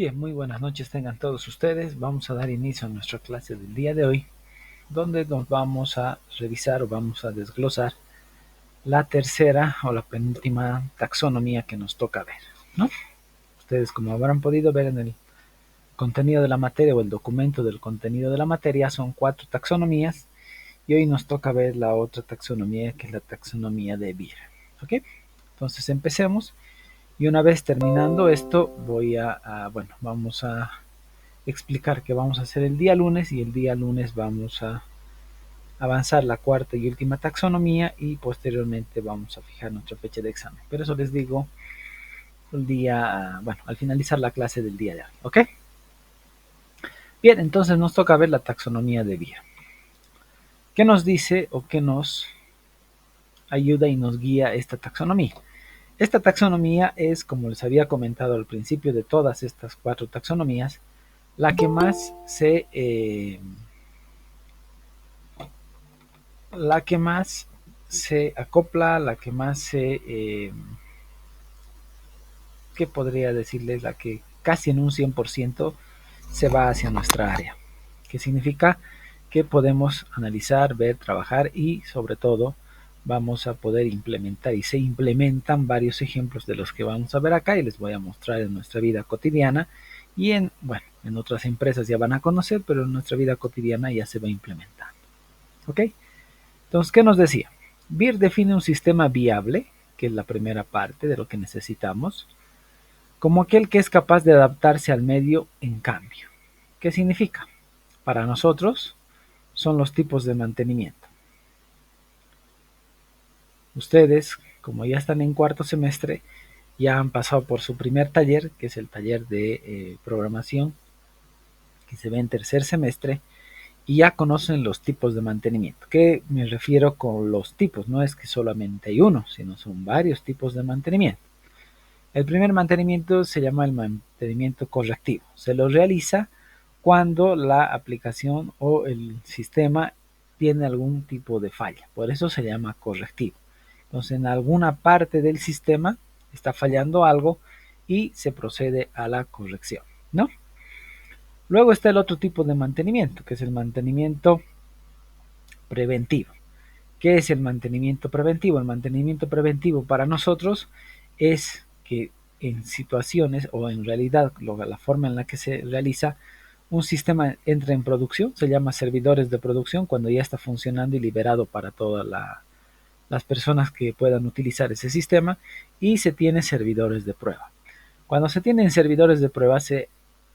Bien, muy buenas noches tengan todos ustedes. Vamos a dar inicio a nuestra clase del día de hoy, donde nos vamos a revisar o vamos a desglosar la tercera o la penúltima taxonomía que nos toca ver, ¿no? Ustedes, como habrán podido ver en el contenido de la materia o el documento del contenido de la materia, son 4 taxonomías y hoy nos toca ver la otra taxonomía, que es la taxonomía de Beer. ¿Ok? Entonces empecemos, y una vez terminando esto bueno, vamos a explicar qué vamos a hacer el día lunes, y el día lunes vamos a avanzar la cuarta y última taxonomía y posteriormente vamos a fijar nuestra fecha de examen. Pero eso les digo el día, bueno, al finalizar la clase del día de hoy, ¿ok? Bien, entonces nos toca ver la taxonomía de vía. ¿Qué nos dice o qué nos ayuda y nos guía esta taxonomía? Esta taxonomía es, como les había comentado al principio de todas estas 4 taxonomías, la que más se acopla, la que más ¿qué podría decirles? La que casi en un 100% se va hacia nuestra área. ¿Qué significa? Que podemos analizar, ver, trabajar y sobre todo vamos a poder implementar, y se implementan varios ejemplos de los que vamos a ver acá y les voy a mostrar en nuestra vida cotidiana, y bueno, en otras empresas ya van a conocer, pero en nuestra vida cotidiana ya se va implementando. ¿Ok? Entonces, ¿qué nos decía? BIR define un sistema viable, que es la primera parte de lo que necesitamos, como aquel que es capaz de adaptarse al medio en cambio. ¿Qué significa? Para nosotros son los tipos de mantenimiento. Ustedes, como ya están en cuarto semestre, ya han pasado por su primer taller, que es el taller de programación, que se ve en tercer semestre, y ya conocen los tipos de mantenimiento. ¿Qué me refiero con los tipos? No es que solamente hay uno, sino son varios tipos de mantenimiento. El primer mantenimiento se llama el mantenimiento correctivo. Se lo realiza cuando la aplicación o el sistema tiene algún tipo de falla. Por eso se llama correctivo. Entonces, en alguna parte del sistema está fallando algo y se procede a la corrección, ¿no? Luego está el otro tipo de mantenimiento, que es el mantenimiento preventivo. ¿Qué es el mantenimiento preventivo? El mantenimiento preventivo para nosotros es que en situaciones, o en realidad la forma en la que se realiza, un sistema entra en producción, se llama servidores de producción, cuando ya está funcionando y liberado para todas las personas que puedan utilizar ese sistema, y se tiene servidores de prueba. Cuando se tienen servidores de prueba,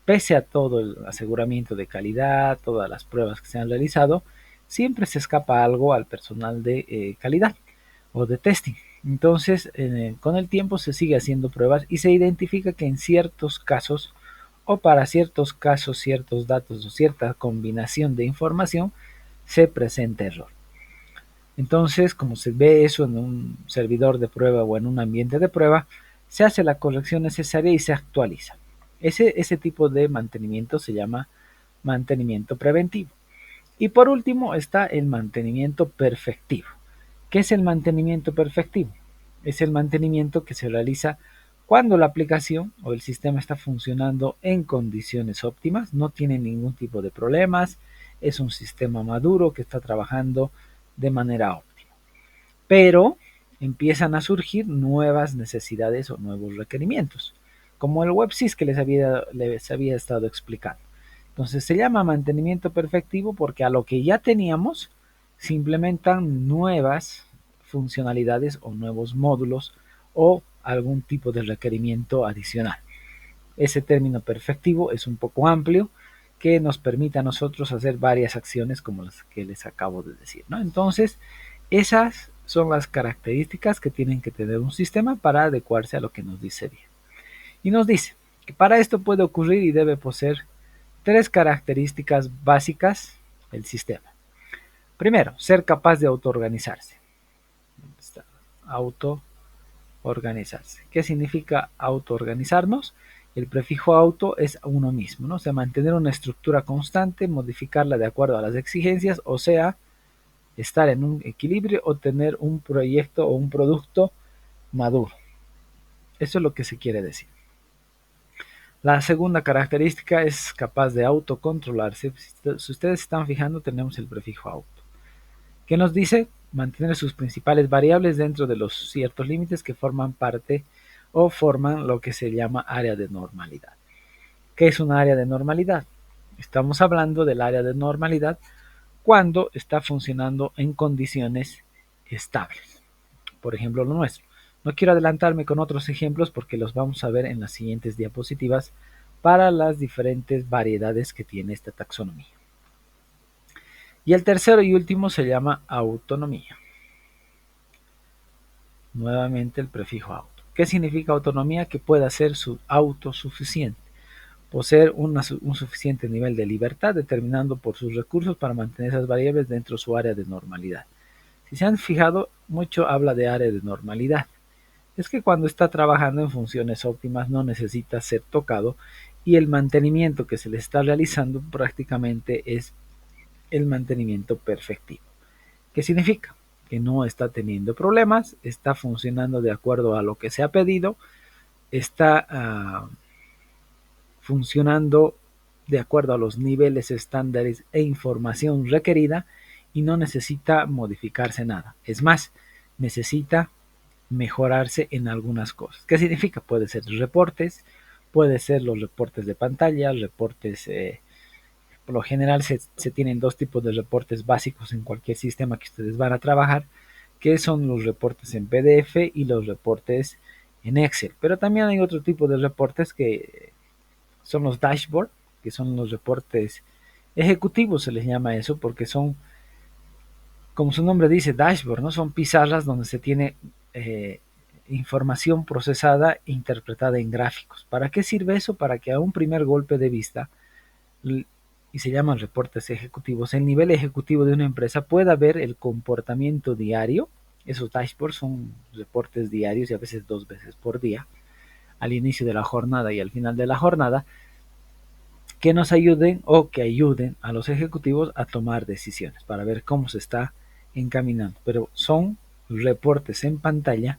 pese a todo el aseguramiento de calidad, todas las pruebas que se han realizado, siempre se escapa algo al personal de calidad o de testing. Entonces, con el tiempo se sigue haciendo pruebas y se identifica que en ciertos casos, o para ciertos casos, ciertos datos o cierta combinación de información, se presenta error. Entonces, como se ve eso en un servidor de prueba o en un ambiente de prueba, se hace la corrección necesaria y se actualiza. Ese tipo de mantenimiento se llama mantenimiento preventivo. Y por último está el mantenimiento perfectivo. ¿Qué es el mantenimiento perfectivo? Es el mantenimiento que se realiza cuando la aplicación o el sistema está funcionando en condiciones óptimas, no tiene ningún tipo de problemas, es un sistema maduro que está trabajando de manera óptima. Pero empiezan a surgir nuevas necesidades o nuevos requerimientos, como el WebSys que les había estado explicando. Entonces se llama mantenimiento perfectivo porque a lo que ya teníamos se implementan nuevas funcionalidades o nuevos módulos o algún tipo de requerimiento adicional. Ese término perfectivo es un poco amplio, que nos permite a nosotros hacer varias acciones como las que les acabo de decir, ¿no? Entonces, esas son las características que tienen que tener un sistema para adecuarse a lo que nos dice bien. Y nos dice que para esto puede ocurrir y debe poseer 3 características básicas del sistema. Primero, ser capaz de autoorganizarse. Autoorganizarse. ¿Qué significa autoorganizarnos? El prefijo auto es uno mismo, ¿no? O sea, mantener una estructura constante, modificarla de acuerdo a las exigencias, o sea, estar en un equilibrio o tener un proyecto o un producto maduro. Eso es lo que se quiere decir. La segunda característica es capaz de autocontrolarse. Si ustedes se están fijando, tenemos el prefijo auto, que nos dice mantener sus principales variables dentro de los ciertos límites que forman parte o forman lo que se llama área de normalidad. ¿Qué es un área de normalidad? Estamos hablando del área de normalidad cuando está funcionando en condiciones estables. Por ejemplo, lo nuestro. No quiero adelantarme con otros ejemplos porque los vamos a ver en las siguientes diapositivas para las diferentes variedades que tiene esta taxonomía. Y el tercero y último se llama autonomía. Nuevamente el prefijo auto. ¿Qué significa autonomía? Que pueda ser autosuficiente, poseer un suficiente nivel de libertad determinando por sus recursos para mantener esas variables dentro de su área de normalidad. Si se han fijado, mucho habla de área de normalidad. Es que cuando está trabajando en funciones óptimas no necesita ser tocado y el mantenimiento que se le está realizando prácticamente es el mantenimiento perfectivo. ¿Qué significa? Que no está teniendo problemas, está funcionando de acuerdo a lo que se ha pedido, está funcionando de acuerdo a los niveles estándares e información requerida y no necesita modificarse nada. Es más, necesita mejorarse en algunas cosas. ¿Qué significa? Puede ser reportes, puede ser los reportes de pantalla, reportes, por lo general se tienen dos tipos de reportes básicos en cualquier sistema que ustedes van a trabajar, que son los reportes en PDF y los reportes en Excel. Pero también hay otro tipo de reportes que son los dashboard, que son los reportes ejecutivos, se les llama eso, porque son, como su nombre dice, dashboard, ¿no? Son pizarras donde se tiene información procesada e interpretada en gráficos. ¿Para qué sirve eso? Para que a un primer golpe de vista, y se llaman reportes ejecutivos, el nivel ejecutivo de una empresa pueda ver el comportamiento diario. Esos dashboards son reportes diarios y a veces 2 veces por día, al inicio de la jornada y al final de la jornada, que nos ayuden o que ayuden a los ejecutivos a tomar decisiones para ver cómo se está encaminando. Pero son reportes en pantalla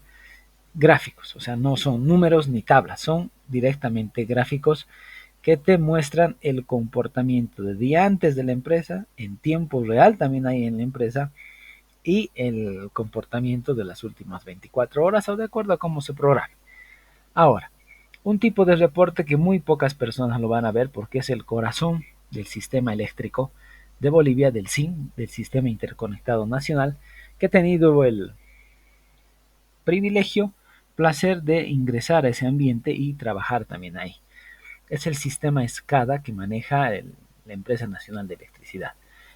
gráficos, o sea, no son números ni tablas, son directamente gráficos que te muestran el comportamiento de día antes de la empresa, en tiempo real también hay en la empresa, y el comportamiento de las últimas 24 horas o de acuerdo a cómo se programe. Ahora, un tipo de reporte que muy pocas personas lo van a ver porque es el corazón del sistema eléctrico de Bolivia, del SIN, del Sistema Interconectado Nacional, que he tenido el privilegio, placer de ingresar a ese ambiente y trabajar también ahí. Es el sistema SCADA que maneja la Empresa Nacional de Electricidad.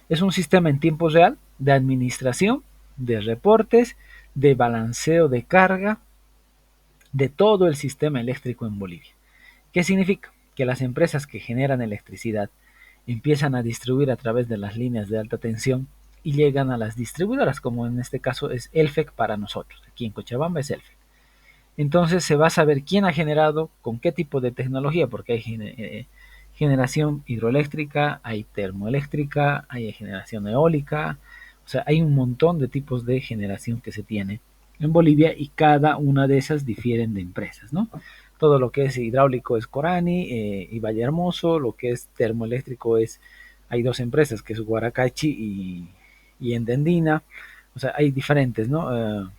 Es un sistema en tiempo real de administración, de reportes, de balanceo de carga, de todo el sistema eléctrico en Bolivia. ¿Qué significa? Que las empresas que generan electricidad empiezan a distribuir a través de las líneas de alta tensión y llegan a las distribuidoras, como en este caso es Elfec para nosotros. Aquí en Cochabamba es Elfec. Entonces se va a saber quién ha generado, con qué tipo de tecnología, porque hay generación hidroeléctrica, hay termoeléctrica, hay generación eólica, o sea, hay un montón de tipos de generación que se tiene en Bolivia y cada una de esas difieren de empresas, ¿no? Todo lo que es hidráulico es Corani y Valle Hermoso, lo que es termoeléctrico hay dos empresas, que es Guaracachi y Endendina, o sea, hay diferentes, ¿no?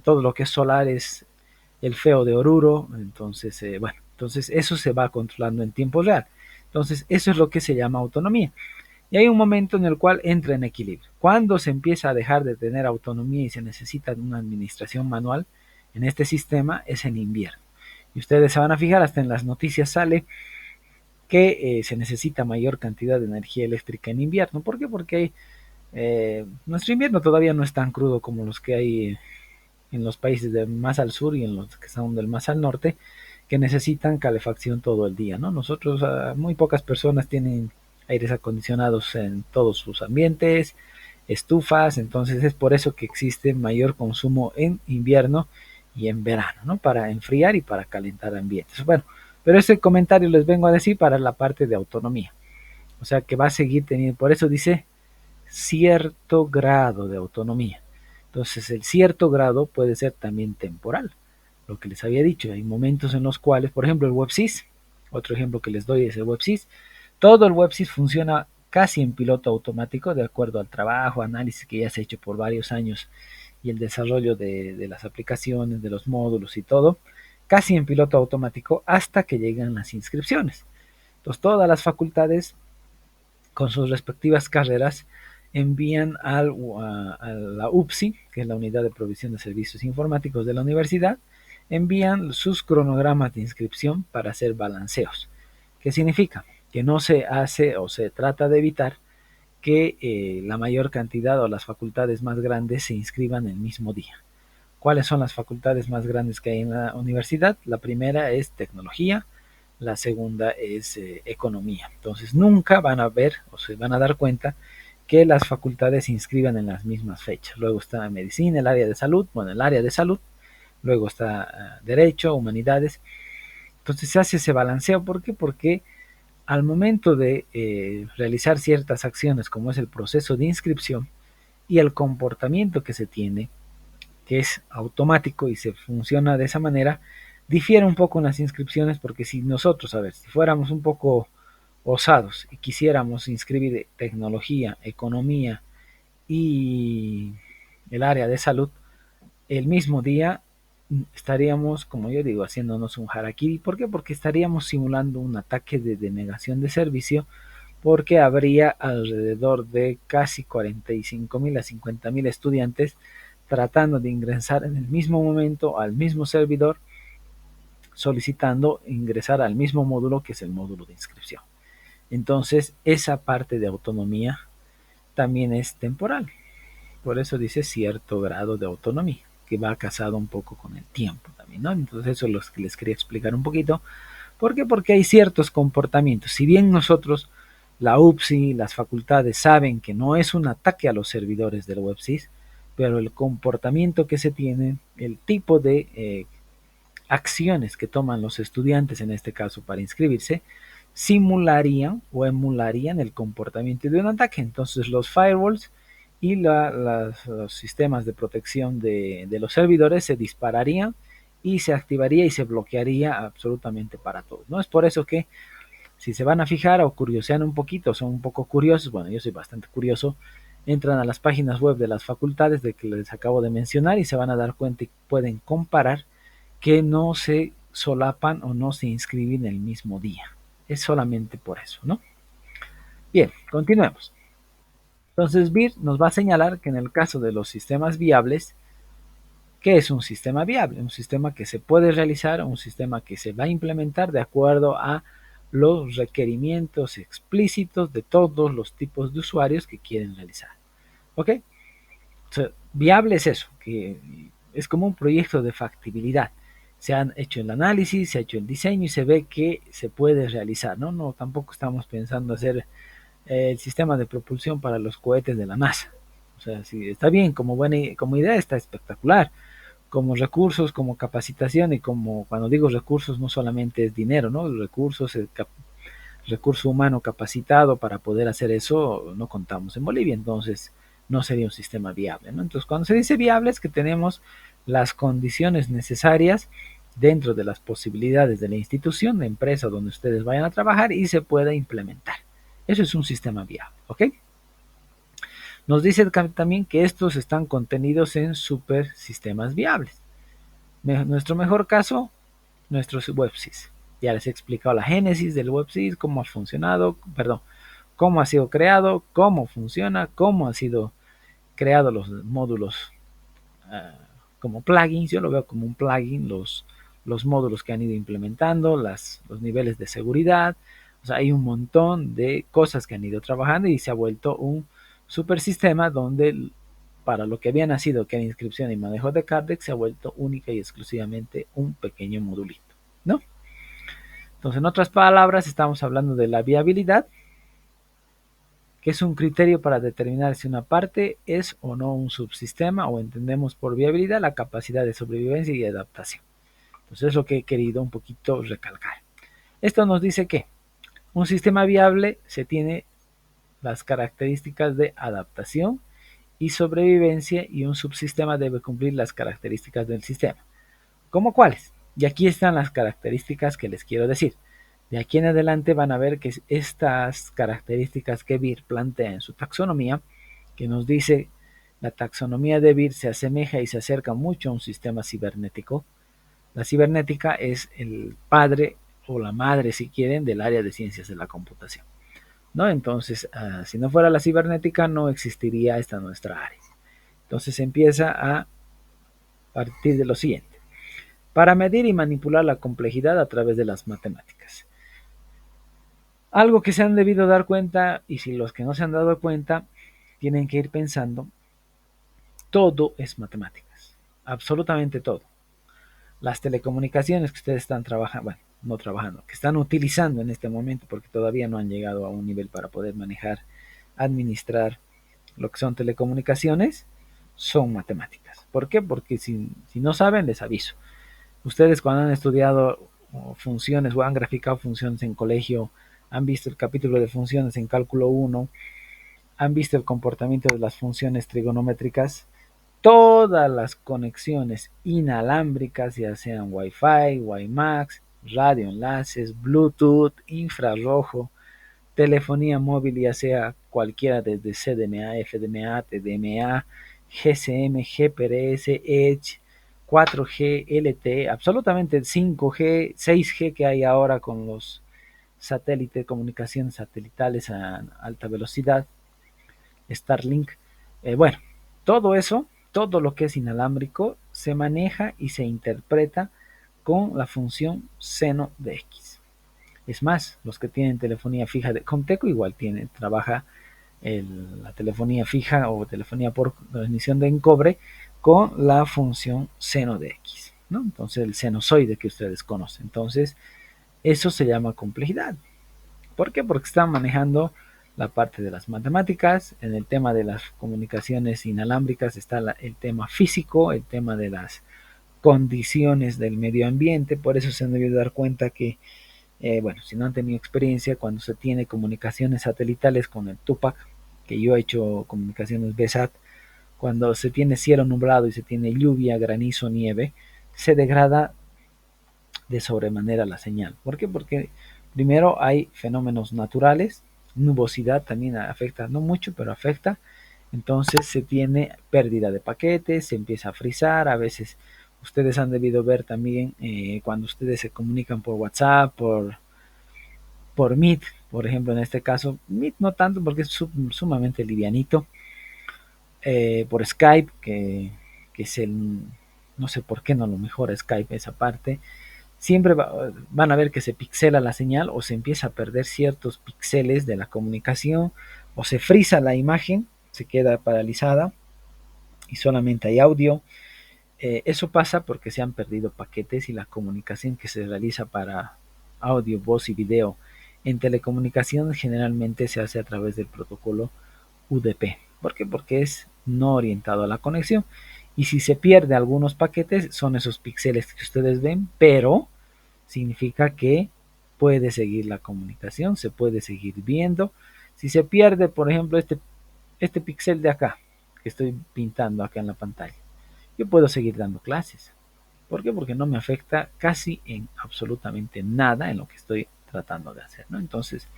Todo lo que es solar es el feo de Oruro, entonces, bueno, entonces eso se va controlando en tiempo real. Entonces, eso es lo que se llama autonomía. Y hay un momento en el cual entra en equilibrio. Cuando se empieza a dejar de tener autonomía y se necesita una administración manual en este sistema es en invierno. Y ustedes se van a fijar, hasta en las noticias sale que se necesita mayor cantidad de energía eléctrica en invierno. ¿Por qué? Porque nuestro invierno todavía no es tan crudo como los que hay en los países de más al sur y en los que son del más al norte, que necesitan calefacción todo el día, ¿no? Nosotros, muy pocas personas tienen aires acondicionados en todos sus ambientes, estufas, entonces es por eso que existe mayor consumo en invierno y en verano, ¿no? Para enfriar y para calentar ambientes. Bueno, pero este comentario les vengo a decir para la parte de autonomía. O sea que va a seguir teniendo, por eso dice cierto grado de autonomía. Entonces el cierto grado puede ser también temporal. Lo que les había dicho, hay momentos en los cuales, por ejemplo, el WebSys Otro ejemplo que les doy es el WebSys. Todo el WebSys funciona casi en piloto automático de acuerdo al trabajo, análisis que ya se ha hecho por varios años y el desarrollo de las aplicaciones, de los módulos y todo, casi en piloto automático hasta que llegan las inscripciones. Entonces todas las facultades con sus respectivas carreras envían a la UPSI, que es la Unidad de Provisión de Servicios Informáticos de la universidad, envían sus cronogramas de inscripción para hacer balanceos. ¿Qué significa? Que no se hace o se trata de evitar que la mayor cantidad o las facultades más grandes se inscriban el mismo día. ¿Cuáles son las facultades más grandes que hay en la universidad? La primera es tecnología, la segunda es economía. Entonces nunca van a ver o se van a dar cuenta que las facultades se inscriban en las mismas fechas. Luego está medicina, el área de salud, bueno, el área de salud, luego está derecho, humanidades. Entonces se hace ese balanceo. ¿Por qué? Porque al momento de realizar ciertas acciones como es el proceso de inscripción y el comportamiento que se tiene, que es automático y se funciona de esa manera, difiere un poco en las inscripciones porque si nosotros, a ver, si fuéramos un poco osados y quisiéramos inscribir tecnología, economía y el área de salud, el mismo día estaríamos, como yo digo, haciéndonos un harakiri. ¿Por qué? Porque estaríamos simulando un ataque de denegación de servicio porque habría alrededor de casi 45.000 a 50.000 estudiantes tratando de ingresar en el mismo momento al mismo servidor, solicitando ingresar al mismo módulo que es el módulo de inscripción. Entonces, esa parte de autonomía también es temporal. Por eso dice cierto grado de autonomía, que va casado un poco con el tiempo también, ¿no? Entonces, eso es lo que les quería explicar un poquito. ¿Por qué? Porque hay ciertos comportamientos. Si bien nosotros, la UPSI, las facultades saben que no es un ataque a los servidores del WebSys, pero el comportamiento que se tiene, el tipo de acciones que toman los estudiantes, en este caso para inscribirse, simularían o emularían el comportamiento de un ataque. Entonces los firewalls y los sistemas de protección de los servidores se dispararían y se activaría y se bloquearía absolutamente para todos, ¿no? Es por eso que si se van a fijar o curiosean un poquito, son un poco curiosos, bueno, yo soy bastante curioso, entran a las páginas web de las facultades de que les acabo de mencionar y se van a dar cuenta y pueden comparar que no se solapan o no se inscriben el mismo día. Es solamente por eso, ¿no? Bien, continuemos. Entonces, BIR nos va a señalar que en el caso de los sistemas viables, ¿qué es un sistema viable? Un sistema que se puede realizar, un sistema que se va a implementar de acuerdo a los requerimientos explícitos de todos los tipos de usuarios que quieren realizar. ¿Ok? O sea, viable es eso, que es como un proyecto de factibilidad. Se han hecho el análisis, se ha hecho el diseño y se ve que se puede realizar, ¿no? No, tampoco estamos pensando hacer el sistema de propulsión para los cohetes de la NASA. O sea, sí, está bien, como idea está espectacular, como recursos, como capacitación y como cuando digo recursos no solamente es dinero, ¿no? Recursos, recurso humano capacitado para poder hacer eso no contamos en Bolivia, entonces no sería un sistema viable, ¿no? Entonces cuando se dice viable es que tenemos las condiciones necesarias dentro de las posibilidades de la institución, de empresa donde ustedes vayan a trabajar y se pueda implementar. Eso es un sistema viable, ¿ok? Nos dice también que estos están contenidos en super sistemas viables. Nuestro mejor caso, nuestros WebSys. Ya les he explicado la génesis del WebSys, cómo ha funcionado, perdón, cómo ha sido creado, cómo funciona, cómo han sido creados los módulos como plugins. Yo lo veo como un plugin, los módulos que han ido implementando, los niveles de seguridad. O sea, hay un montón de cosas que han ido trabajando y se ha vuelto un super sistema donde para lo que había nacido, que era inscripción y manejo de Cardex, se ha vuelto única y exclusivamente un pequeño modulito, ¿no? Entonces, en otras palabras, estamos hablando de la viabilidad, que es un criterio para determinar si una parte es o no un subsistema, o entendemos por viabilidad la capacidad de sobrevivencia y adaptación. Entonces, es lo que he querido un poquito recalcar. Esto nos dice que un sistema viable se tiene las características de adaptación y sobrevivencia, y un subsistema debe cumplir las características del sistema. ¿Cómo cuáles? Y aquí están las características que les quiero decir. De aquí en adelante van a ver que estas características que Beer plantea en su taxonomía, que nos dice la taxonomía de Beer se asemeja y se acerca mucho a un sistema cibernético. La cibernética es el padre o la madre, si quieren, del área de ciencias de la computación, ¿no? Entonces, si no fuera la cibernética, no existiría esta nuestra área. Entonces empieza a partir de lo siguiente. Para medir y manipular la complejidad a través de las matemáticas. Algo que se han debido dar cuenta, y si los que no se han dado cuenta, tienen que ir pensando, todo es matemáticas, absolutamente todo. Las telecomunicaciones que ustedes están trabajando, bueno, no trabajando, que están utilizando en este momento, porque todavía no han llegado a un nivel para poder manejar, administrar lo que son telecomunicaciones, son matemáticas. ¿Por qué? Porque si no saben, les aviso. Ustedes cuando han estudiado funciones o han graficado funciones en colegio, han visto el capítulo de funciones en cálculo 1, han visto el comportamiento de las funciones trigonométricas, todas las conexiones inalámbricas, ya sean Wi-Fi, WiMAX, radioenlaces, Bluetooth, infrarrojo, telefonía móvil, ya sea cualquiera desde CDMA, FDMA, TDMA, GSM, GPRS, Edge, 4G, LTE, absolutamente 5G, 6G que hay ahora con los satélites, comunicaciones satelitales a alta velocidad, Starlink. Bueno, todo eso, todo lo que es inalámbrico, se maneja y se interpreta con la función seno de X. Es más, los que tienen telefonía fija de Comteco igual trabaja la telefonía fija o telefonía por transmisión de encobre con la función seno de X, ¿no? Entonces el senozoide que ustedes conocen. Entonces, eso se llama complejidad. ¿Por qué? Porque están manejando la parte de las matemáticas, en el tema de las comunicaciones inalámbricas está el tema físico, el tema de las condiciones del medio ambiente, por eso se han debido dar cuenta que, bueno, si no han tenido experiencia, cuando se tiene comunicaciones satelitales con el Tupac, que yo he hecho comunicaciones BSAT, cuando se tiene cielo nublado y se tiene lluvia, granizo, nieve, se degrada de sobremanera la señal. ¿Por qué? Porque primero hay fenómenos naturales, nubosidad también afecta, no mucho, pero afecta. Entonces se tiene pérdida de paquetes, se empieza a frizar, a veces ustedes han debido ver también cuando ustedes se comunican por WhatsApp, por Meet, por ejemplo, en este caso, Meet no tanto porque es sumamente livianito, por Skype, que es el, no sé por qué no lo mejora Skype esa parte, siempre van a ver que se pixela la señal o se empieza a perder ciertos píxeles de la comunicación o se frisa la imagen, se queda paralizada y solamente hay audio. Eso pasa porque se han perdido paquetes y la comunicación que se realiza para audio, voz y video en telecomunicaciones generalmente se hace a través del protocolo UDP. ¿Por qué? Porque es no orientado a la conexión. Y si se pierde algunos paquetes, son esos píxeles que ustedes ven, pero significa que puede seguir la comunicación, se puede seguir viendo. Si se pierde, por ejemplo, este píxel de acá, que estoy pintando acá en la pantalla, yo puedo seguir dando clases. ¿Por qué? Porque no me afecta casi en absolutamente nada en lo que estoy tratando de hacer, ¿no? Entonces,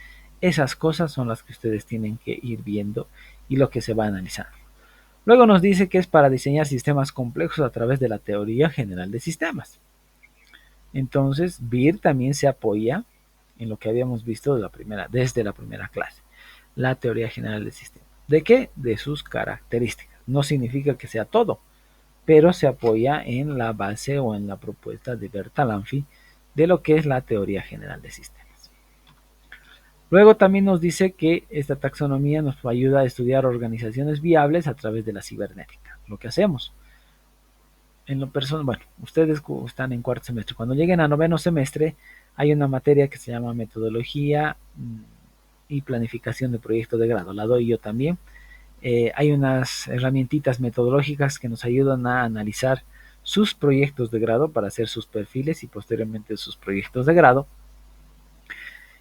esas cosas son las que ustedes tienen que ir viendo y lo que se va analizando. Luego nos dice que es para diseñar sistemas complejos a través de la teoría general de sistemas. Entonces, BIR también se apoya en lo que habíamos visto desde la primera clase, la teoría general del sistema. ¿De qué? De sus características. No significa que sea todo, pero se apoya en la base o en la propuesta de Bertalanffy de lo que es la teoría general de sistemas. Luego también nos dice que esta taxonomía nos ayuda a estudiar organizaciones viables a través de la cibernética, lo que hacemos. En lo personal, bueno, ustedes están en cuarto semestre. Cuando lleguen a noveno semestre, hay una materia que se llama metodología y planificación de proyectos de grado. La doy yo también. Hay unas herramientitas metodológicas que nos ayudan a analizar sus proyectos de grado para hacer sus perfiles y posteriormente sus proyectos de grado.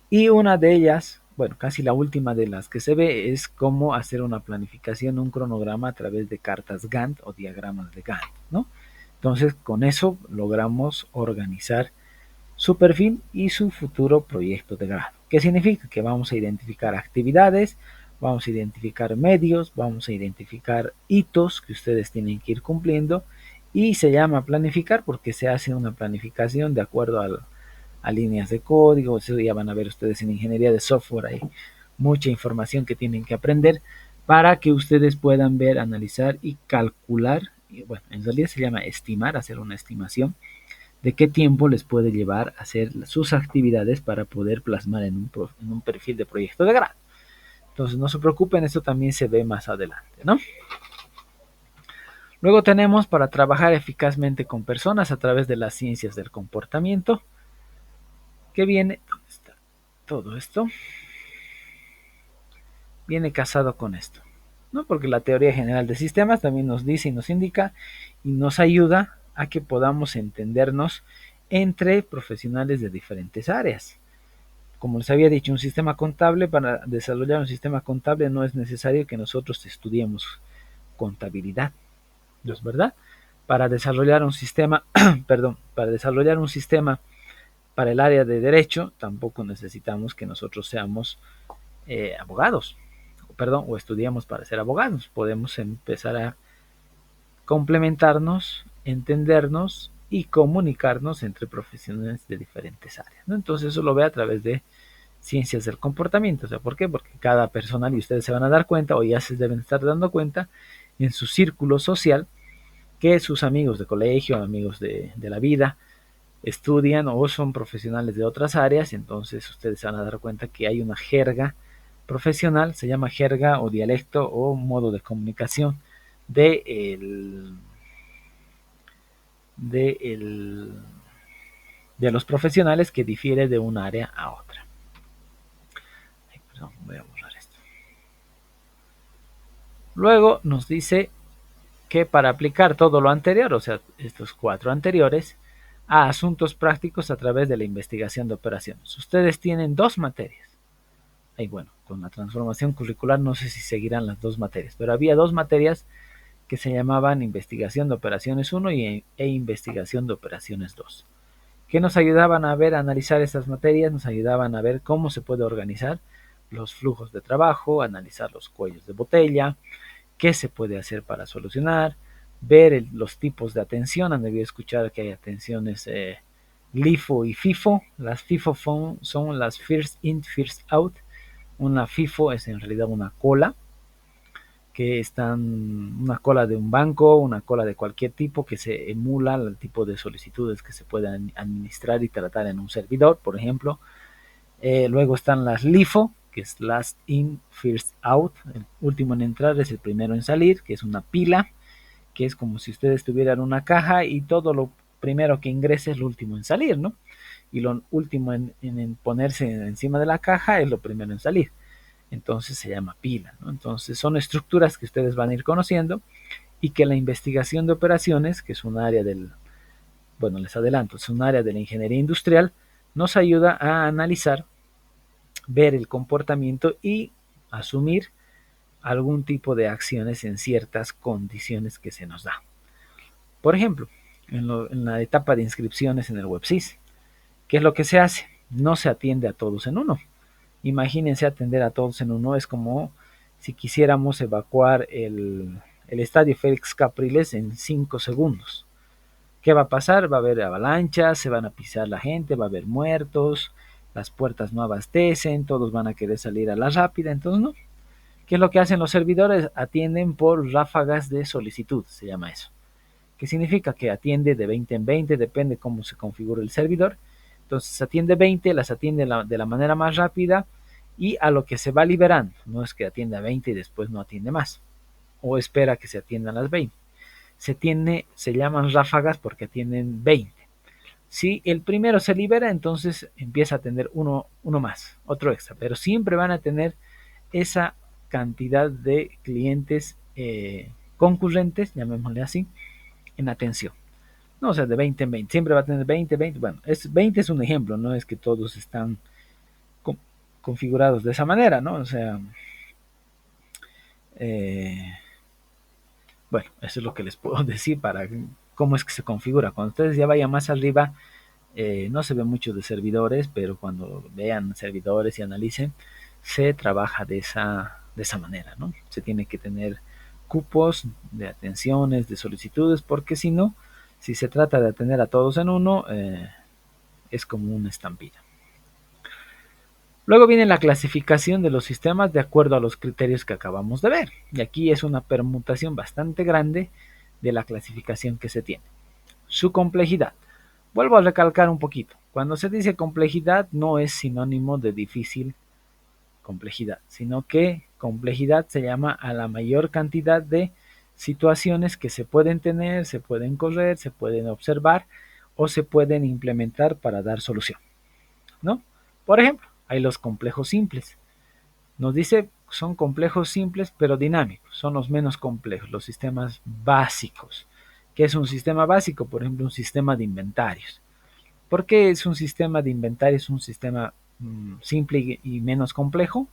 Y una de ellas, bueno, casi la última de las que se ve es cómo hacer una planificación, un cronograma a través de cartas Gantt o diagramas de Gantt, ¿no? Entonces, con eso logramos organizar su perfil y su futuro proyecto de grado. ¿Qué significa? Que vamos a identificar actividades, vamos a identificar medios, vamos a identificar hitos que ustedes tienen que ir cumpliendo, y se llama planificar porque se hace una planificación de acuerdo a líneas de código. Eso ya van a ver ustedes en ingeniería de software, hay mucha información que tienen que aprender para que ustedes puedan ver, analizar y calcular. Y bueno, en realidad se llama estimar, hacer una estimación de qué tiempo les puede llevar a hacer sus actividades para poder plasmar en un perfil de proyecto de grado. Entonces no se preocupen, esto también se ve más adelante, ¿no? Luego tenemos para trabajar eficazmente con personas a través de las ciencias del comportamiento, que viene, ¿dónde está todo esto? Viene casado con esto, ¿no? Porque la teoría general de sistemas también nos dice y nos indica y nos ayuda a que podamos entendernos entre profesionales de diferentes áreas. Como les había dicho, un sistema contable, para desarrollar un sistema contable no es necesario que nosotros estudiemos contabilidad, ¿no es verdad? Para desarrollar un sistema, perdón, para desarrollar un sistema para el área de derecho, tampoco necesitamos que nosotros seamos abogados, perdón, o estudiamos para ser abogados. Podemos empezar a complementarnos, entendernos y comunicarnos entre profesionales de diferentes áreas, ¿no? Entonces eso lo ve a través de ciencias del comportamiento. O sea, ¿por qué? Porque cada persona, y ustedes se van a dar cuenta, o ya se deben estar dando cuenta, en su círculo social, que sus amigos de colegio, amigos de la vida, estudian o son profesionales de otras áreas. Entonces ustedes se van a dar cuenta que hay una jerga profesional, se llama jerga o dialecto o modo de comunicación de, el, de, el, de los profesionales, que difiere de un área a otra. Ay, perdón, voy a borrar esto. Luego nos dice que para aplicar todo lo anterior, o sea, estos 4 anteriores, a asuntos prácticos a través de la investigación de operaciones, ustedes tienen 2 materias. Y bueno, con la transformación curricular no sé si seguirán las 2 materias, pero había 2 materias que se llamaban investigación de operaciones 1 e investigación de operaciones 2, que nos ayudaban a ver, a analizar estas materias, nos ayudaban a ver cómo se puede organizar los flujos de trabajo, analizar los cuellos de botella, qué se puede hacer para solucionar, ver los tipos de atención. Han debido escuchar que hay atenciones LIFO y FIFO. Las FIFO son las First In, First Out. Una FIFO es en realidad una cola, que están una cola de un banco, una cola de cualquier tipo, que se emula el tipo de solicitudes que se pueden administrar y tratar en un servidor, por ejemplo. Luego están las LIFO, que es Last In, First Out. El último en entrar es el primero en salir, que es una pila, que es como si ustedes tuvieran una caja y todo lo primero que ingrese es lo último en salir, ¿no? Y lo último en ponerse encima de la caja es lo primero en salir. Entonces se llama pila, ¿no? Entonces son estructuras que ustedes van a ir conociendo y que la investigación de operaciones, que es un área del, bueno, les adelanto, es un área de la ingeniería industrial, nos ayuda a analizar, ver el comportamiento y asumir algún tipo de acciones en ciertas condiciones que se nos da. Por ejemplo, en la etapa de inscripciones en el WebSys, ¿qué es lo que se hace? No se atiende a todos en uno. Imagínense atender a todos en uno, es como si quisiéramos evacuar el estadio Félix Capriles en 5 segundos. ¿Qué va a pasar? Va a haber avalanchas, se van a pisar la gente, va a haber muertos, las puertas no abastecen, todos van a querer salir a la rápida. Entonces no. ¿Qué es lo que hacen los servidores? Atienden por ráfagas de solicitud, se llama eso. ¿Qué significa? Que atiende de 20 en 20, depende cómo se configure el servidor. Entonces atiende 20, las atiende de la manera más rápida y a lo que se va liberando. No es que atienda 20 y después no atiende más, o espera que se atiendan las 20. Se llaman ráfagas porque atienden 20. Si el primero se libera, entonces empieza a atender uno más, otro extra, pero siempre van a tener esa cantidad de clientes concurrentes, llamémosle así, en atención. No, o sea, de 20 en 20, siempre va a tener 20, 20. Bueno, 20 es un ejemplo, no es que todos están configurados de esa manera, ¿no? O sea, eh, bueno, eso es lo que les puedo decir para cómo es que se configura. Cuando ustedes ya vayan más arriba, No se ve mucho de servidores, pero cuando vean servidores y analicen, se trabaja de esa manera, ¿no? Se tiene que tener cupos de atenciones, de solicitudes, porque si no, si se trata de atender a todos en uno, es como una estampida. Luego viene la clasificación de los sistemas de acuerdo a los criterios que acabamos de ver. Y aquí es una permutación bastante grande de la clasificación que se tiene. Su complejidad. Vuelvo a recalcar un poquito. Cuando se dice complejidad no es sinónimo de difícil complejidad, sino que complejidad se llama a la mayor cantidad de situaciones que se pueden tener, se pueden correr, se pueden observar o se pueden implementar para dar solución, ¿no? Por ejemplo, hay los complejos simples. Nos dice son complejos simples pero dinámicos, son los menos complejos, los sistemas básicos. ¿Qué es un sistema básico? Por ejemplo, un sistema de inventarios. ¿Por qué es un sistema de inventarios un sistema simple y menos complejo?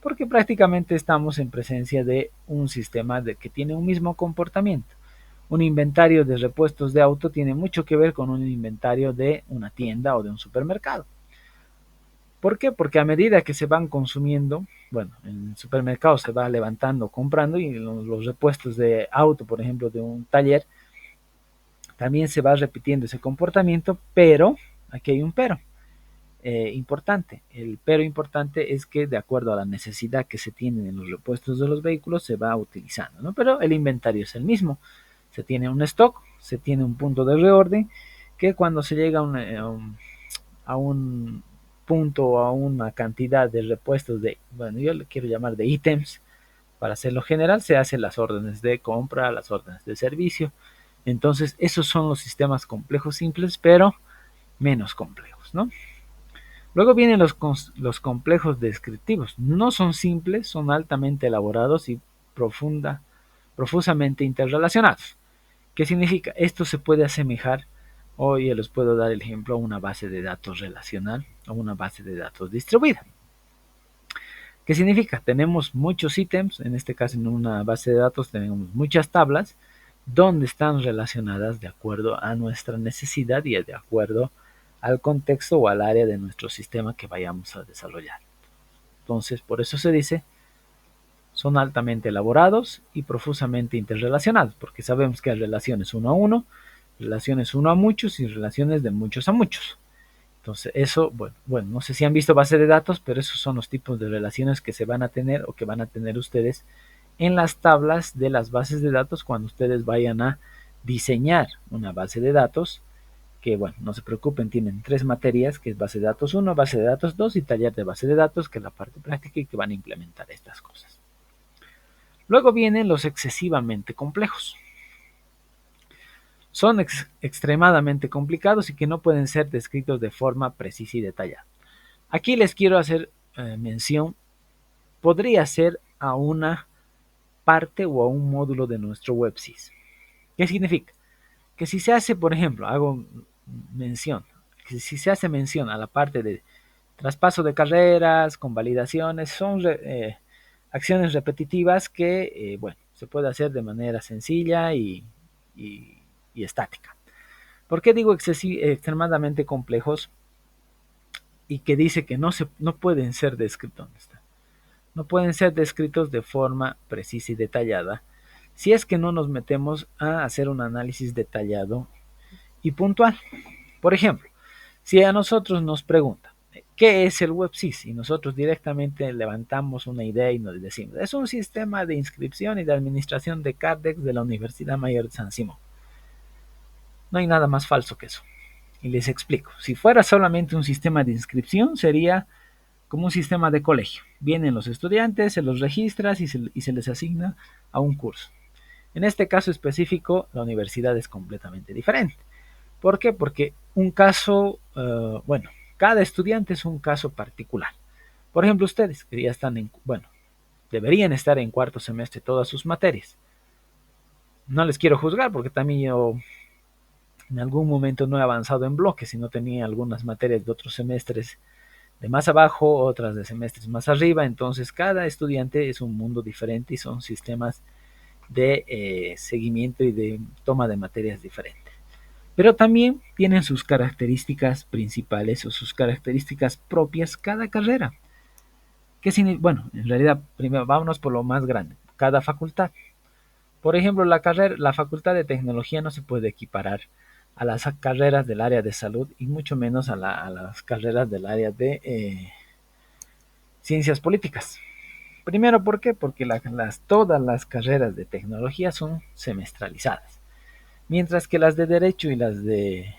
Porque prácticamente estamos en presencia de un sistema que tiene un mismo comportamiento. Un inventario de repuestos de auto tiene mucho que ver con un inventario de una tienda o de un supermercado. ¿Por qué? Porque a medida que se van consumiendo, bueno, en el supermercado se va levantando, comprando y los repuestos de auto, por ejemplo, de un taller, también se va repitiendo ese comportamiento, pero aquí hay un pero importante. El pero importante es que de acuerdo a la necesidad que se tiene en los repuestos de los vehículos se va utilizando, ¿no? Pero el inventario es el mismo. Se tiene un stock, se tiene un punto de reorden que cuando se llega a un punto, a una cantidad de repuestos de, bueno, yo le quiero llamar de ítems, para hacerlo general, se hacen las órdenes de compra, las órdenes de servicio. Entonces, esos son los sistemas complejos simples, pero menos complejos, ¿no? Luego vienen los complejos descriptivos. No son simples, son altamente elaborados y profusamente interrelacionados. ¿Qué significa? Esto se puede asemejar, hoy les puedo dar el ejemplo, a una base de datos relacional o una base de datos distribuida. ¿Qué significa? Tenemos muchos ítems, en este caso en una base de datos tenemos muchas tablas, donde están relacionadas de acuerdo a nuestra necesidad y de acuerdo al contexto o al área de nuestro sistema que vayamos a desarrollar. Entonces, por eso se dice, son altamente elaborados y profusamente interrelacionados, porque sabemos que hay relaciones uno a uno, relaciones uno a muchos y relaciones de muchos a muchos. Entonces, eso, bueno, no sé si han visto base de datos, pero esos son los tipos de relaciones que se van a tener o que van a tener ustedes en las tablas de las bases de datos cuando ustedes vayan a diseñar una base de datos, que bueno, no se preocupen, tienen 3 materias, que es base de datos 1, base de datos 2 y taller de base de datos, que es la parte práctica y que van a implementar estas cosas. Luego vienen los excesivamente complejos. Son extremadamente complicados y que no pueden ser descritos de forma precisa y detallada. Aquí les quiero hacer mención, podría ser a una parte o a un módulo de nuestro WebSys. ¿Qué significa? Que si se hace, por ejemplo, hago mención, que si se hace mención a la parte de traspaso de carreras, convalidaciones, son acciones repetitivas que, bueno, se puede hacer de manera sencilla y estática. ¿Por qué digo extremadamente complejos y que dice que no pueden ser descritos? No pueden ser descritos de forma precisa y detallada si es que no nos metemos a hacer un análisis detallado y puntual. Por ejemplo, si a nosotros nos preguntan ¿qué es el WebSys? Y nosotros directamente levantamos una idea y nos decimos, es un sistema de inscripción y de administración de Cardex de la Universidad Mayor de San Simón. No hay nada más falso que eso. Y les explico. Si fuera solamente un sistema de inscripción, sería como un sistema de colegio. Vienen los estudiantes, se los registra y se les asigna a un curso. En este caso específico, la universidad es completamente diferente. ¿Por qué? Porque un caso, bueno, cada estudiante es un caso particular. Por ejemplo, ustedes que ya están bueno, deberían estar en cuarto semestre todas sus materias. No les quiero juzgar porque también yo en algún momento no he avanzado en bloques, sino tenía algunas materias de otros semestres de más abajo, otras de semestres más arriba. Entonces, cada estudiante es un mundo diferente y son sistemas de seguimiento y de toma de materias diferentes. Pero también tienen sus características principales o sus características propias cada carrera. Bueno, en realidad, primero vámonos por lo más grande, cada facultad. Por ejemplo, la facultad de tecnología no se puede equiparar a las carreras del área de salud y mucho menos a las carreras del área de ciencias políticas. Primero, ¿por qué? Porque todas las carreras de tecnología son semestralizadas, mientras que las de derecho y las de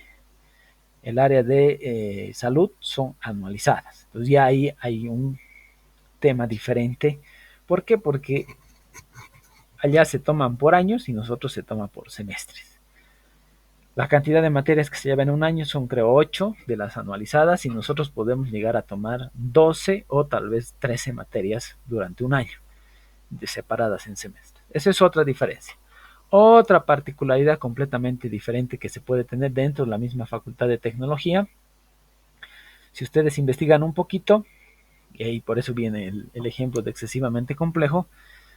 el área de salud son anualizadas. Entonces ya ahí hay un tema diferente. ¿Por qué? Porque allá se toman por años y nosotros se toma por semestres. La cantidad de materias que se llevan en un año son creo 8 de las anualizadas y nosotros podemos llegar a tomar 12 o tal vez 13 materias durante un año, separadas en semestres. Esa es otra diferencia. Otra particularidad completamente diferente que se puede tener dentro de la misma facultad de tecnología, si ustedes investigan un poquito, y por eso viene el ejemplo de excesivamente complejo,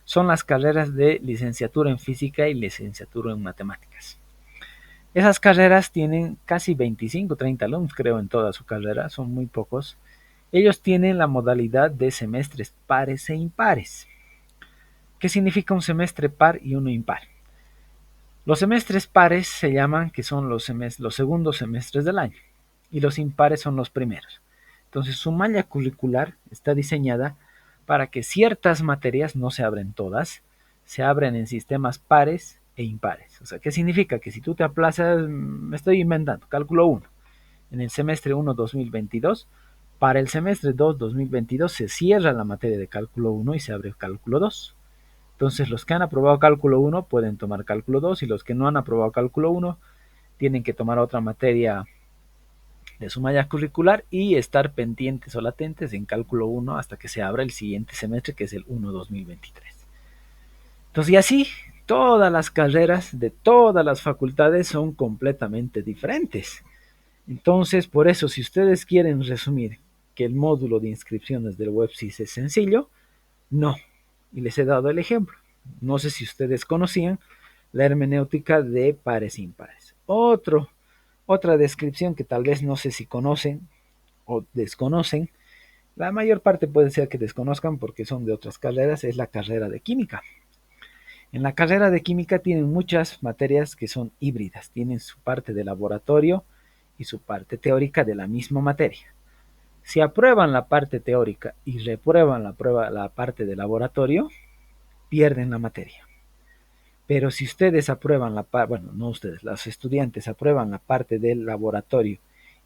son las carreras de licenciatura en física y licenciatura en matemáticas. Esas carreras tienen casi 25, 30 alumnos, creo, en toda su carrera, son muy pocos. Ellos tienen la modalidad de semestres pares e impares. ¿Qué significa un semestre par y uno impar? Los semestres pares se llaman que son los segundos semestres del año y los impares son los primeros. Entonces su malla curricular está diseñada para que ciertas materias, no se abren todas, se abren en sistemas pares e impares. O sea, ¿qué significa? Que si tú te aplazas, me estoy inventando, cálculo 1, en el semestre 1 2022, para el semestre 2 2022 se cierra la materia de cálculo 1 y se abre el cálculo 2. Entonces los que han aprobado cálculo 1 pueden tomar cálculo 2 y los que no han aprobado cálculo 1 tienen que tomar otra materia de su malla curricular y estar pendientes o latentes en cálculo 1 hasta que se abra el siguiente semestre, que es el 1 2023. Entonces, y así, todas las carreras de todas las facultades son completamente diferentes. Entonces, por eso, si ustedes quieren resumir que el módulo de inscripciones del WebSys es sencillo, no. Y les he dado el ejemplo. No sé si ustedes conocían la hermenéutica de pares e impares. Otra descripción que tal vez no sé si conocen o desconocen, la mayor parte puede ser que desconozcan porque son de otras carreras, es la carrera de química. En la carrera de química tienen muchas materias que son híbridas, tienen su parte de laboratorio y su parte teórica de la misma materia. Si aprueban la parte teórica y reprueban la parte de laboratorio, pierden la materia. Pero si ustedes aprueban bueno, no ustedes, los estudiantes aprueban la parte del laboratorio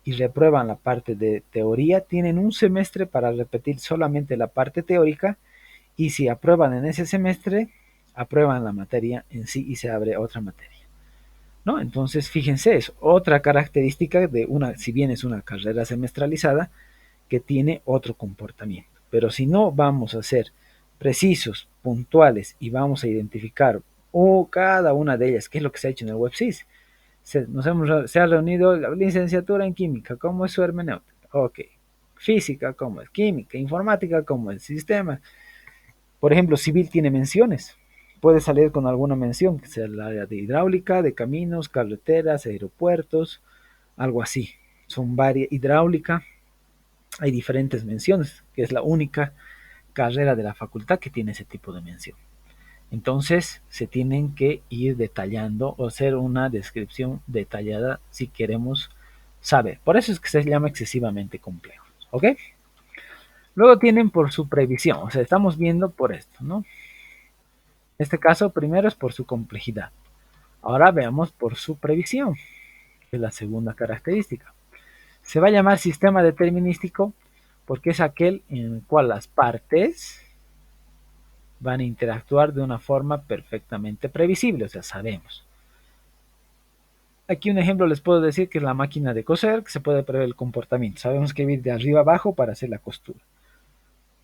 y reprueban la parte de teoría, tienen un semestre para repetir solamente la parte teórica y si aprueban en ese semestre, aprueban la materia en sí y se abre otra materia. ¿No? Entonces, fíjense, es otra característica de si bien es una carrera semestralizada, que tiene otro comportamiento. Pero si no vamos a ser precisos, puntuales y vamos a identificar cada una de ellas, qué es lo que se ha hecho en el WebSys. Se ha reunido la licenciatura en química, ¿cómo es su hermenéutica? Ok. Física, ¿cómo es? Química, informática, ¿cómo es? Sistema. Por ejemplo, civil tiene menciones. Puede salir con alguna mención, que sea el área de hidráulica, de caminos, carreteras, aeropuertos, algo así. Son varias. Hidráulica, hay diferentes menciones, que es la única carrera de la facultad que tiene ese tipo de mención. Entonces se tienen que ir detallando o hacer una descripción detallada si queremos saber. Por eso es que se llama excesivamente complejo. ¿Ok? Luego tienen por su previsión, o sea, estamos viendo por esto, ¿no? En este caso, primero es por su complejidad. Ahora veamos por su previsión, que es la segunda característica. Se va a llamar sistema determinístico porque es aquel en el cual las partes van a interactuar de una forma perfectamente previsible, o sea, sabemos. Aquí un ejemplo les puedo decir que es la máquina de coser, que se puede prever el comportamiento. Sabemos que ir de arriba abajo para hacer la costura,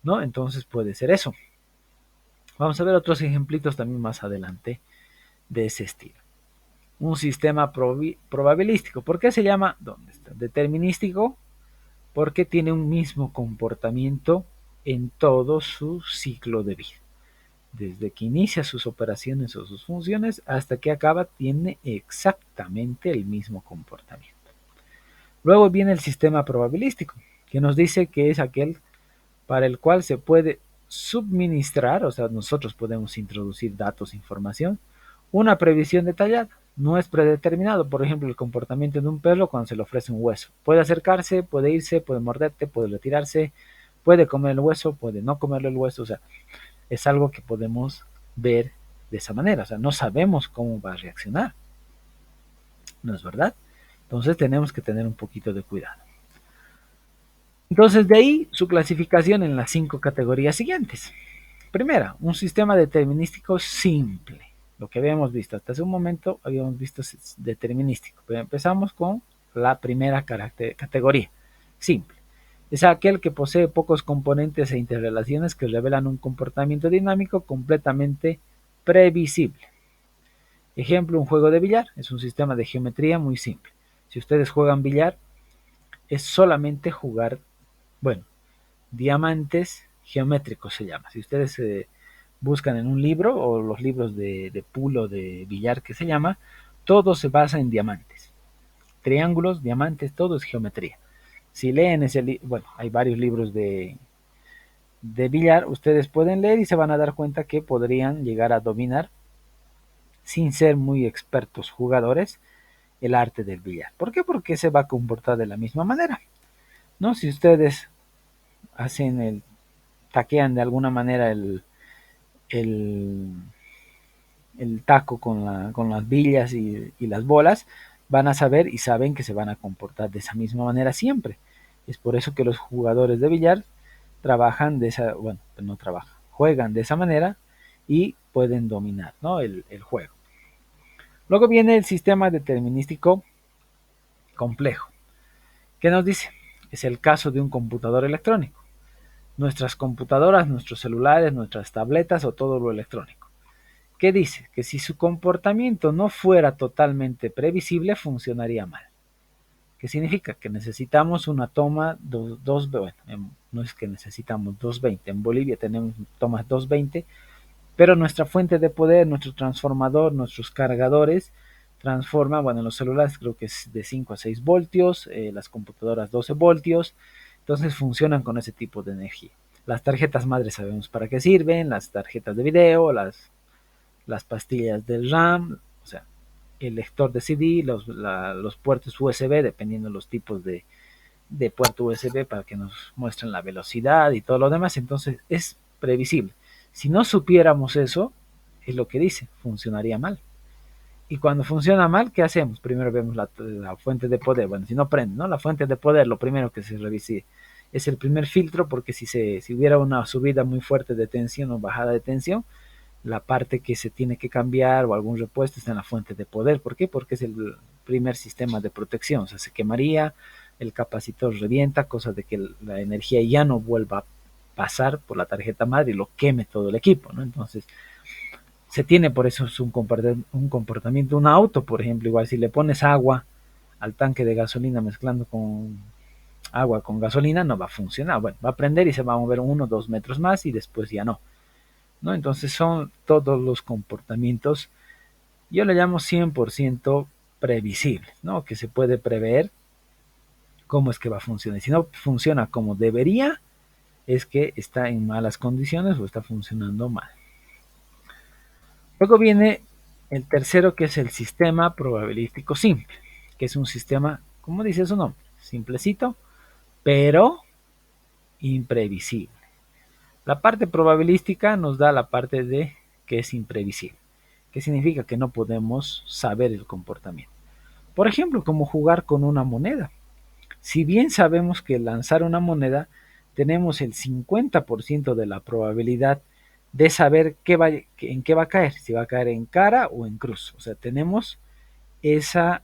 ¿no? Entonces puede ser eso. Vamos a ver otros ejemplitos también más adelante de ese estilo. Un sistema probabilístico. ¿Por qué se llama? ¿Dónde está? Determinístico, porque tiene un mismo comportamiento en todo su ciclo de vida. desde que inicia sus operaciones o sus funciones hasta que acaba, tiene exactamente el mismo comportamiento. Luego viene el sistema probabilístico, que nos dice que es aquel para el cual se puede suministrar, o sea, nosotros podemos introducir datos, información, una previsión detallada. No es predeterminado, por ejemplo, el comportamiento de un perro cuando se le ofrece un hueso. Puede acercarse, puede irse, puede morderte, puede retirarse, puede comer el hueso, puede no comerle el hueso, o sea, es algo que podemos ver de esa manera, o sea, no sabemos cómo va a reaccionar, ¿no es verdad? Entonces tenemos que tener un poquito de cuidado. Entonces de ahí su clasificación en las 5 categorías siguientes. Primera, un sistema determinístico simple. Lo que habíamos visto hasta hace un momento, habíamos visto determinístico. Pero empezamos con la primera categoría, simple. Es aquel que posee pocos componentes e interrelaciones que revelan un comportamiento dinámico completamente previsible. Ejemplo, un juego de billar es un sistema de geometría muy simple. Si ustedes juegan billar, es solamente jugar, bueno, diamantes geométricos se llama. Si ustedes buscan en un libro o los libros de pool o de billar que se llama, todo se basa en diamantes. Triángulos, diamantes, todo es geometría. Si leen ese libro, bueno, hay varios libros de billar, ustedes pueden leer y se van a dar cuenta que podrían llegar a dominar, sin ser muy expertos jugadores, el arte del billar. ¿Por qué? Porque se va a comportar de la misma manera, ¿no? Si ustedes hacen taquean de alguna manera el, el taco con las billas y las bolas, van a saber y saben que se van a comportar de esa misma manera siempre. Es por eso que los jugadores de billar trabajan de esa, bueno, no trabajan, juegan de esa manera y pueden dominar, ¿no? el juego. Luego viene el sistema determinístico complejo. ¿Qué nos dice? Es el caso de un computador electrónico. Nuestras computadoras, nuestros celulares, nuestras tabletas o todo lo electrónico. ¿Qué dice? Que si su comportamiento no fuera totalmente previsible, funcionaría mal. ¿Qué significa? Que necesitamos una toma bueno, no es que necesitamos 220, en Bolivia tenemos tomas 220, pero nuestra fuente de poder, nuestro transformador, nuestros cargadores, transforma, bueno, en los celulares creo que es de 5 a 6 voltios, las computadoras 12 voltios, entonces funcionan con ese tipo de energía. Las tarjetas madre sabemos para qué sirven, las tarjetas de video, las pastillas del RAM, o sea, el lector de CD, los puertos USB, dependiendo de los tipos de puerto USB para que nos muestren la velocidad y todo lo demás. Entonces es previsible. Si no supiéramos eso, es lo que dice, funcionaría mal. Y cuando funciona mal, ¿qué hacemos? Primero vemos la fuente de poder. Bueno, si no prende, ¿no? La fuente de poder, lo primero que se revise es el primer filtro, porque si hubiera una subida muy fuerte de tensión o bajada de tensión, la parte que se tiene que cambiar o algún repuesto está en la fuente de poder. ¿Por qué? Porque es el primer sistema de protección. O sea, se quemaría, el capacitor revienta, cosa de que la energía ya no vuelva a pasar por la tarjeta madre y lo queme todo el equipo, ¿no? Entonces, se tiene por eso un comportamiento, un auto, por ejemplo, igual si le pones agua al tanque de gasolina mezclando con agua con gasolina, no va a funcionar. Bueno, va a prender y se va a mover 1 o 2 metros más y después ya no. ¿No? Entonces son todos los comportamientos, yo le llamo 100% previsibles, ¿no? Que se puede prever cómo es que va a funcionar. Si no funciona como debería, es que está en malas condiciones o está funcionando mal. Luego viene el tercero, que es el sistema probabilístico simple, que es un sistema, como dice su nombre, simplecito, pero imprevisible. La parte probabilística nos da la parte de que es imprevisible. ¿Qué significa? Que no podemos saber el comportamiento. Por ejemplo, como jugar con una moneda. Si bien sabemos que lanzar una moneda tenemos el 50% de la probabilidad de saber en qué va a caer, si va a caer en cara o en cruz. O sea, tenemos esa,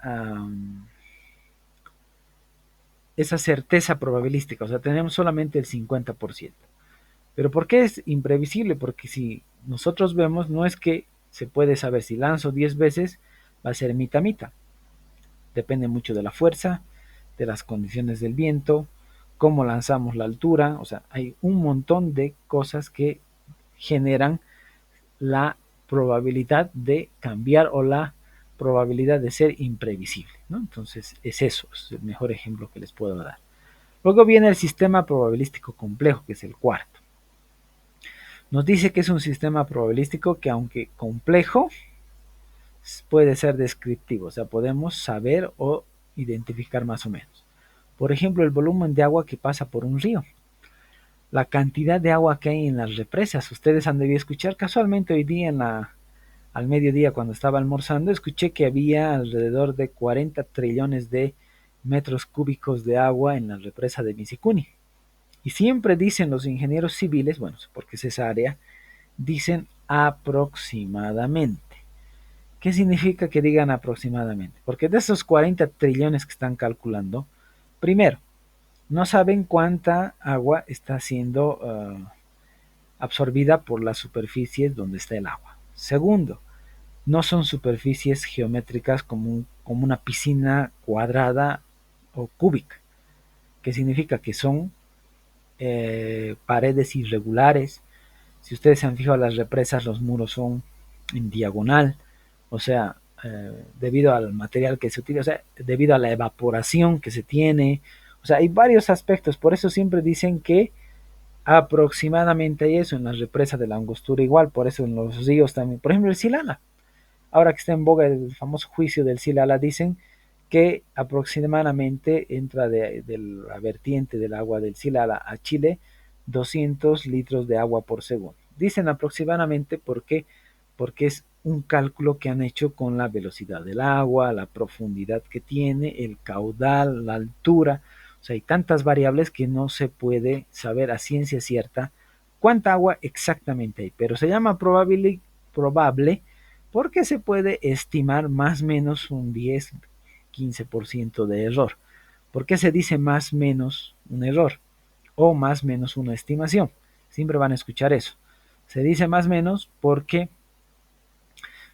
esa certeza probabilística, o sea, tenemos solamente el 50%. Pero ¿por qué es imprevisible? Porque si nosotros vemos, no es que se puede saber si lanzo 10 veces, va a ser mitad-mitad. Depende mucho de la fuerza, de las condiciones del viento, cómo lanzamos la altura, o sea, hay un montón de cosas que generan la probabilidad de cambiar o la probabilidad de ser imprevisible, ¿no? Entonces es eso, es el mejor ejemplo que les puedo dar. Luego viene el sistema probabilístico complejo, que es el cuarto. Nos dice que es un sistema probabilístico que, aunque complejo, puede ser descriptivo, o sea, podemos saber o identificar más o menos. Por ejemplo, el volumen de agua que pasa por un río, la cantidad de agua que hay en las represas. Ustedes han debido escuchar casualmente hoy día al mediodía cuando estaba almorzando, escuché que había alrededor de 40 trillones de metros cúbicos de agua en la represa de Misicuni. Y siempre dicen los ingenieros civiles, bueno, porque es esa área, dicen aproximadamente. ¿Qué significa que digan aproximadamente? Porque de esos 40 trillones que están calculando, primero, no saben cuánta agua está siendo absorbida por las superficies donde está el agua. Segundo, no son superficies geométricas como una piscina cuadrada o cúbica, que significa que son paredes irregulares. Si ustedes se han fijado, las represas, los muros son en diagonal, o sea, debido al material que se utiliza, o sea, debido a la evaporación que se tiene, o sea, hay varios aspectos, por eso siempre dicen que aproximadamente hay eso en las represas de la Angostura igual, por eso en los ríos también, por ejemplo el Silala, ahora que está en boga el famoso juicio del Silala, dicen que aproximadamente entra de la vertiente del agua del Silala a Chile 200 litros de agua por segundo. Dicen aproximadamente porque es un cálculo que han hecho con la velocidad del agua, la profundidad que tiene, el caudal, la altura. O sea, hay tantas variables que no se puede saber a ciencia cierta cuánta agua exactamente hay, pero se llama probable porque se puede estimar más o menos un 10-15% de error. ¿Por qué se dice más o menos un error? O más o menos una estimación. Siempre van a escuchar eso. Se dice más o menos porque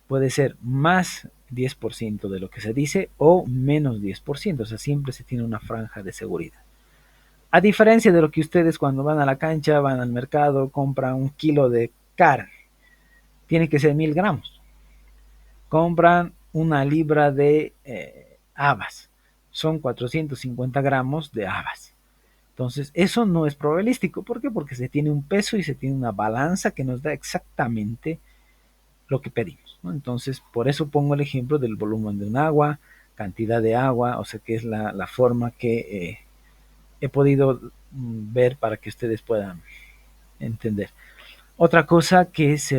puede ser más 10% de lo que se dice o menos 10%. O sea, siempre se tiene una franja de seguridad. A diferencia de lo que ustedes cuando van a la cancha, van al mercado, compran un kilo de carne. Tiene que ser 1000 gramos. Compran una libra de habas. Son 450 gramos de habas. Entonces, eso no es probabilístico. ¿Por qué? Porque se tiene un peso y se tiene una balanza que nos da exactamente lo que pedimos, ¿no? Entonces, por eso pongo el ejemplo del volumen de un agua, cantidad de agua, o sea, que es la forma que he podido ver para que ustedes puedan entender. Otra cosa que es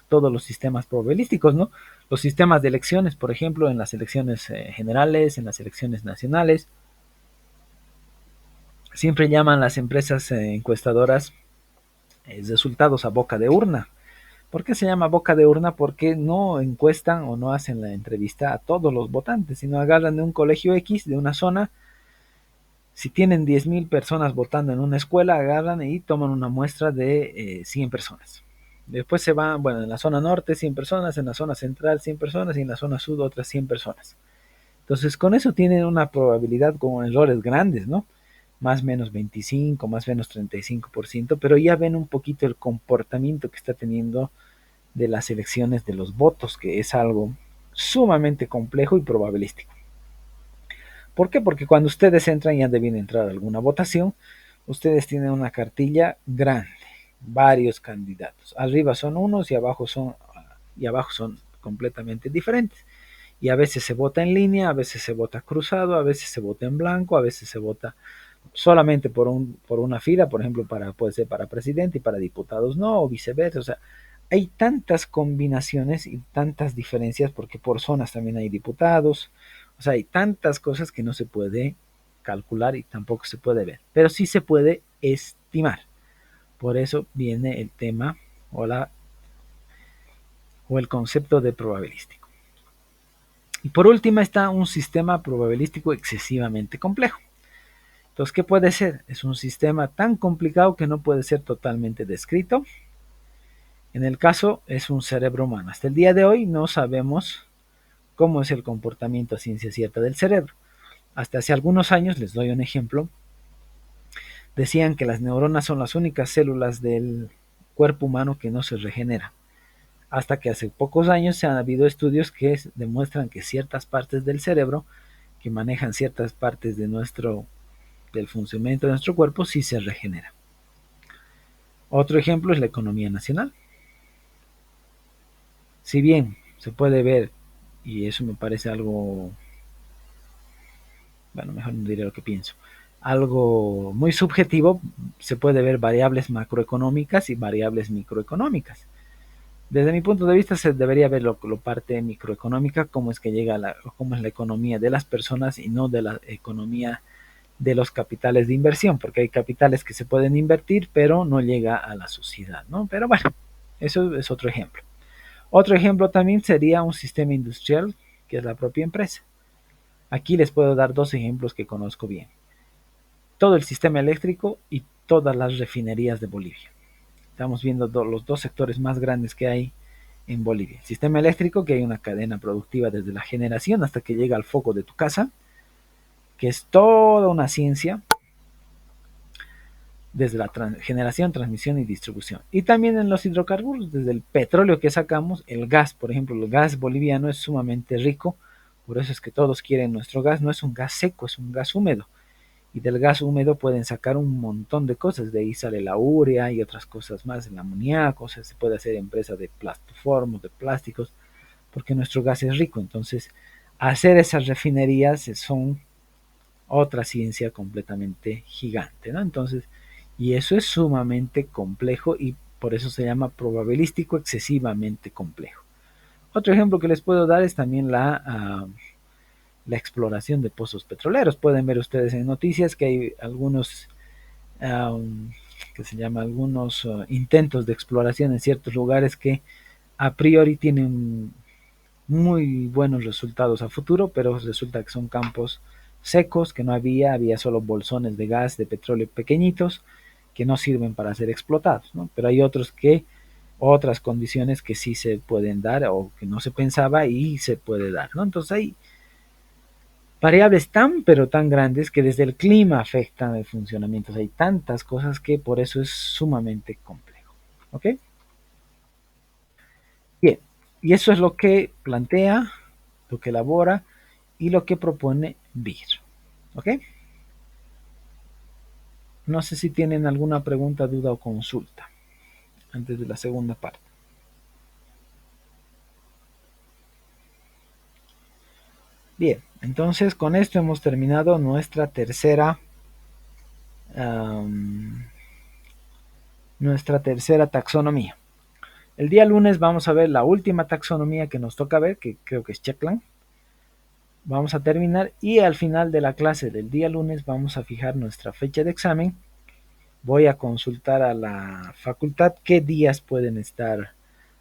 todos los sistemas probabilísticos, ¿no? Los sistemas de elecciones, por ejemplo, en las elecciones generales, en las elecciones nacionales, siempre llaman las empresas encuestadoras resultados a boca de urna. ¿Por qué se llama boca de urna? Porque no encuestan o no hacen la entrevista a todos los votantes, sino agarran de un colegio X, de una zona. Si tienen 10.000 personas votando en una escuela, agarran y toman una muestra de 100 personas. Después se van, bueno, en la zona norte 100 personas, en la zona central 100 personas y en la zona sur otras 100 personas. Entonces, con eso tienen una probabilidad con errores grandes, ¿no? Más o menos 25, más o menos 35%, pero ya ven un poquito el comportamiento que está teniendo de las elecciones de los votos, que es algo sumamente complejo y probabilístico. ¿Por qué? Porque cuando ustedes entran y han de bien entrar a alguna votación, ustedes tienen una cartilla grande, varios candidatos. Arriba son unos y abajo son completamente diferentes. Y a veces se vota en línea, a veces se vota cruzado, a veces se vota en blanco, a veces se vota solamente por una fila, por ejemplo, puede ser para presidente y para diputados no, o viceversa. O sea, hay tantas combinaciones y tantas diferencias porque por zonas también hay diputados. O sea, hay tantas cosas que no se puede calcular y tampoco se puede ver, pero sí se puede estimar. Por eso viene el tema o el concepto de probabilístico. Y por último está un sistema probabilístico excesivamente complejo. Entonces, ¿qué puede ser? Es un sistema tan complicado que no puede ser totalmente descrito. En el caso, es un cerebro humano. Hasta el día de hoy no sabemos cómo es el comportamiento a ciencia cierta del cerebro. Hasta hace algunos años, les doy un ejemplo, decían que las neuronas son las únicas células del cuerpo humano que no se regenera. Hasta que hace pocos años se han habido estudios que demuestran que ciertas partes del cerebro que manejan ciertas partes del funcionamiento de nuestro cuerpo sí se regeneran. Otro ejemplo es la economía nacional. Si bien se puede ver, y eso me parece algo, bueno, mejor no diré lo que pienso, algo muy subjetivo, se puede ver variables macroeconómicas y variables microeconómicas. Desde mi punto de vista se debería ver lo parte microeconómica, cómo es que llega cómo es la economía de las personas y no de la economía de los capitales de inversión, porque hay capitales que se pueden invertir, pero no llega a la sociedad, ¿no? Pero bueno, eso es otro ejemplo. Otro ejemplo también sería un sistema industrial, que es la propia empresa. Aquí les puedo dar dos ejemplos que conozco bien. Todo el sistema eléctrico y todas las refinerías de Bolivia. Estamos viendo los dos sectores más grandes que hay en Bolivia. El sistema eléctrico, que hay una cadena productiva desde la generación hasta que llega al foco de tu casa, que es toda una ciencia desde la generación, transmisión y distribución. Y también en los hidrocarburos, desde el petróleo que sacamos, el gas, por ejemplo, el gas boliviano es sumamente rico, por eso es que todos quieren nuestro gas, no es un gas seco, es un gas húmedo. Y del gas húmedo pueden sacar un montón de cosas, de ahí sale la urea y otras cosas más, el amoníaco, o sea, se puede hacer empresa de plastoformos, de plásticos, porque nuestro gas es rico. Entonces, hacer esas refinerías son otra ciencia completamente gigante, ¿no? Entonces, y eso es sumamente complejo y por eso se llama probabilístico excesivamente complejo. Otro ejemplo que les puedo dar es también la exploración de pozos petroleros. Pueden ver ustedes en noticias que hay algunos que se llama algunos intentos de exploración en ciertos lugares que a priori tienen muy buenos resultados a futuro, pero resulta que son campos secos, que no había solo bolsones de gas, de petróleo pequeñitos, que no sirven para ser explotados, ¿no? Pero hay otras condiciones que sí se pueden dar o que no se pensaba y se puede dar, ¿no? Entonces hay variables tan pero tan grandes que desde el clima afectan el funcionamiento. O sea, hay tantas cosas que por eso es sumamente complejo. ¿Ok? Bien, y eso es lo que plantea, lo que elabora y lo que propone BIR. ¿Ok? No sé si tienen alguna pregunta, duda o consulta antes de la segunda parte. Bien, entonces con esto hemos terminado nuestra tercera taxonomía. El día lunes vamos a ver la última taxonomía que nos toca ver, que creo que es Checkland. Vamos a terminar y al final de la clase del día lunes vamos a fijar nuestra fecha de examen. Voy a consultar a la facultad qué días pueden estar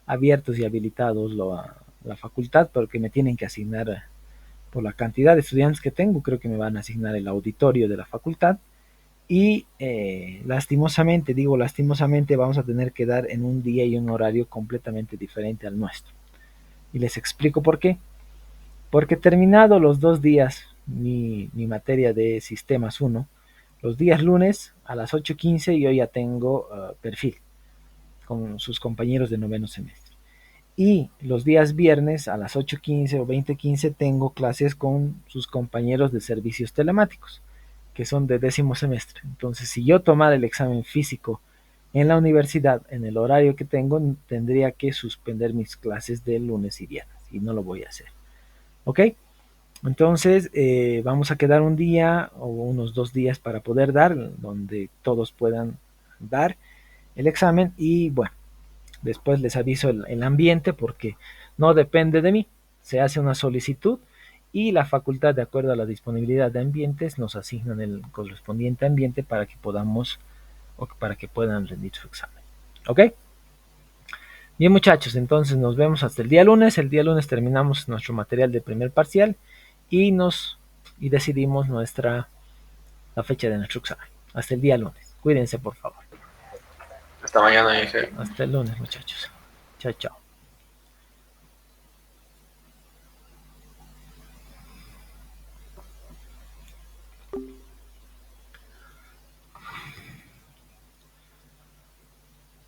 abiertos y habilitados la facultad, porque me tienen que asignar por la cantidad de estudiantes que tengo, creo que me van a asignar el auditorio de la facultad y lastimosamente, digo lastimosamente, vamos a tener que dar en un día y un horario completamente diferente al nuestro. Y les explico por qué. Porque terminado los 2 días mi materia de sistemas 1, los días lunes a las 8:15 yo ya tengo perfil con sus compañeros de noveno semestre. Y los días viernes a las 8:15 o 20:15 tengo clases con sus compañeros de servicios telemáticos, que son de décimo semestre. Entonces, si yo tomara el examen físico en la universidad, en el horario que tengo, tendría que suspender mis clases de lunes y viernes, y no lo voy a hacer. ¿Ok? Entonces, vamos a quedar un día o unos 2 días para poder dar, donde todos puedan dar el examen y bueno, después les aviso el ambiente porque no depende de mí, se hace una solicitud y la facultad, de acuerdo a la disponibilidad de ambientes, nos asignan el correspondiente ambiente para que podamos o para que puedan rendir su examen. ¿Ok? Bien muchachos, entonces nos vemos hasta el día lunes. El día lunes terminamos nuestro material de primer parcial y decidimos la fecha de nuestro examen. Hasta el día lunes. Cuídense por favor. Hasta mañana, Ángel. Hasta el lunes muchachos. Chao, chao.